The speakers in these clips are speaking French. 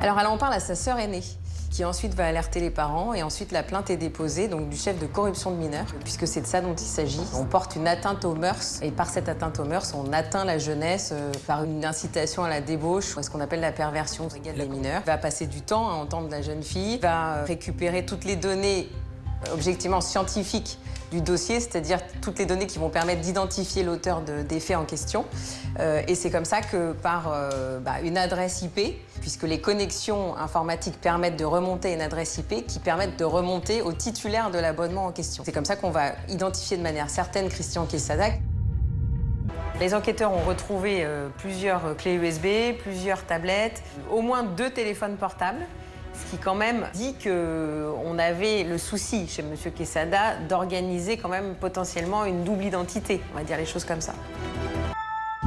Alors elle en parle à sa sœur aînée, qui ensuite va alerter les parents et ensuite la plainte est déposée donc du chef de corruption de mineurs, puisque c'est de ça dont il s'agit. On porte une atteinte aux mœurs et par cette atteinte aux mœurs, on atteint la jeunesse par une incitation à la débauche, ce qu'on appelle la perversion des mineurs. Il va passer du temps à entendre la jeune fille, va récupérer toutes les données objectivement scientifiques du dossier, c'est-à-dire toutes les données qui vont permettre d'identifier l'auteur des faits en question. Et c'est comme ça que par une adresse IP, puisque les connexions informatiques permettent de remonter à une adresse IP qui permettent de remonter au titulaire de l'abonnement en question. C'est comme ça qu'on va identifier de manière certaine Christian Quesada. Les enquêteurs ont retrouvé plusieurs clés USB, plusieurs tablettes, au moins 2 téléphones portables. Ce qui quand même dit qu'on avait le souci chez M. Quesada d'organiser quand même potentiellement une double identité, on va dire les choses comme ça.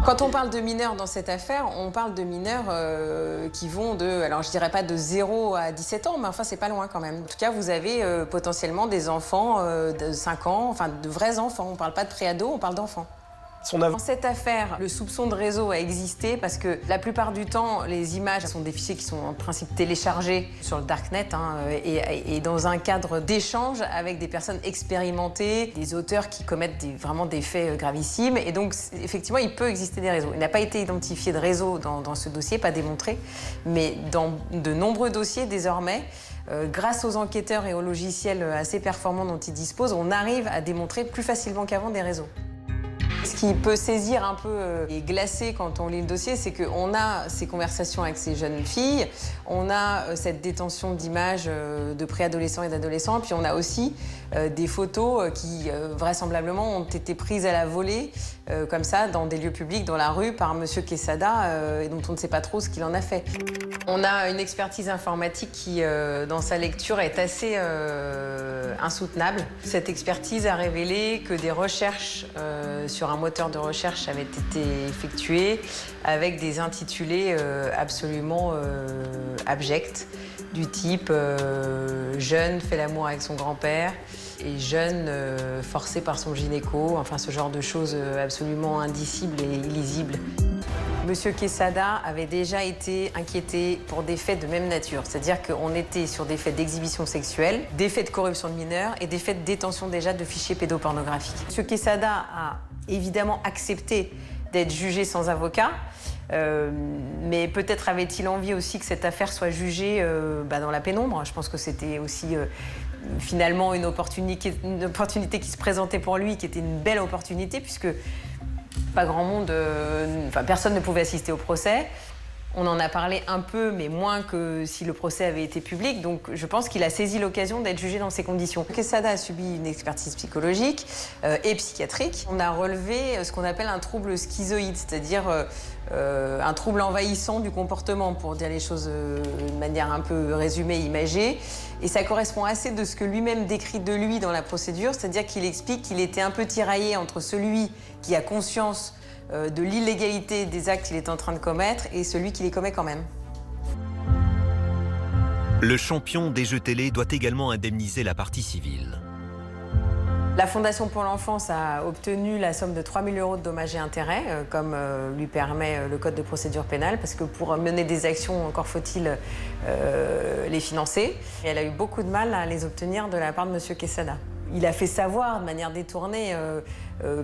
Quand on parle de mineurs dans cette affaire, on parle de mineurs qui vont de, alors je dirais pas de 0 à 17 ans, mais enfin c'est pas loin quand même. En tout cas, vous avez potentiellement des enfants de 5 ans, enfin de vrais enfants, on parle pas de pré-ado, on parle d'enfants. Dans cette affaire, le soupçon de réseau a existé parce que la plupart du temps, les images sont des fichiers qui sont en principe téléchargés sur le darknet et dans un cadre d'échange avec des personnes expérimentées, des auteurs qui commettent vraiment des faits gravissimes. Et donc, effectivement, il peut exister des réseaux. Il n'a pas été identifié de réseau dans ce dossier, pas démontré, mais dans de nombreux dossiers désormais, grâce aux enquêteurs et aux logiciels assez performants dont ils disposent, on arrive à démontrer plus facilement qu'avant des réseaux. Ce qui peut saisir un peu et glacer quand on lit le dossier, c'est qu'on a ces conversations avec ces jeunes filles, on a cette détention d'images de préadolescents et d'adolescents, puis on a aussi des photos qui vraisemblablement ont été prises à la volée, comme ça, dans des lieux publics, dans la rue, par M. Quesada, et dont on ne sait pas trop ce qu'il en a fait. On a une expertise informatique qui, dans sa lecture, est assez insoutenable. Cette expertise a révélé que des recherches sur un moteur de recherche avaient été effectuées avec des intitulés absolument abjects, du type jeune fait l'amour avec son grand-père et jeune forcé par son gynéco, enfin ce genre de choses absolument indicibles et illisibles. Monsieur Quesada avait déjà été inquiété pour des faits de même nature, c'est-à-dire qu'on était sur des faits d'exhibition sexuelle, des faits de corruption de mineurs et des faits de détention déjà de fichiers pédopornographiques. Monsieur Quesada a évidemment accepté d'être jugé sans avocat, mais peut-être avait-il envie aussi que cette affaire soit jugée dans la pénombre. Je pense que c'était aussi finalement une opportunité qui se présentait pour lui, qui était une belle opportunité, puisque pas grand monde, personne ne pouvait assister au procès. On en a parlé un peu, mais moins que si le procès avait été public. Donc je pense qu'il a saisi l'occasion d'être jugé dans ces conditions. Quesada a subi une expertise psychologique et psychiatrique. On a relevé ce qu'on appelle un trouble schizoïde, c'est-à-dire un trouble envahissant du comportement, pour dire les choses de manière un peu résumée, imagée. Et ça correspond assez de ce que lui-même décrit de lui dans la procédure, c'est-à-dire qu'il explique qu'il était un peu tiraillé entre celui qui a conscience de l'illégalité des actes qu'il est en train de commettre et celui qui les commet quand même. Le champion des jeux télé doit également indemniser la partie civile. La Fondation pour l'enfance a obtenu la somme de 3 000 € de dommages et intérêts, comme lui permet le code de procédure pénale, parce que pour mener des actions, encore faut-il les financer. Et elle a eu beaucoup de mal à les obtenir de la part de M. Quesada. Il a fait savoir de manière détournée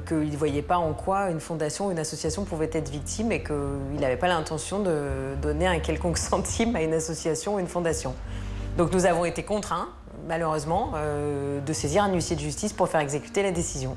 qu'il ne voyait pas en quoi une fondation ou une association pouvait être victime et qu'il n'avait pas l'intention de donner un quelconque centime à une association ou une fondation. Donc nous avons été contraints, malheureusement, de saisir un huissier de justice pour faire exécuter la décision.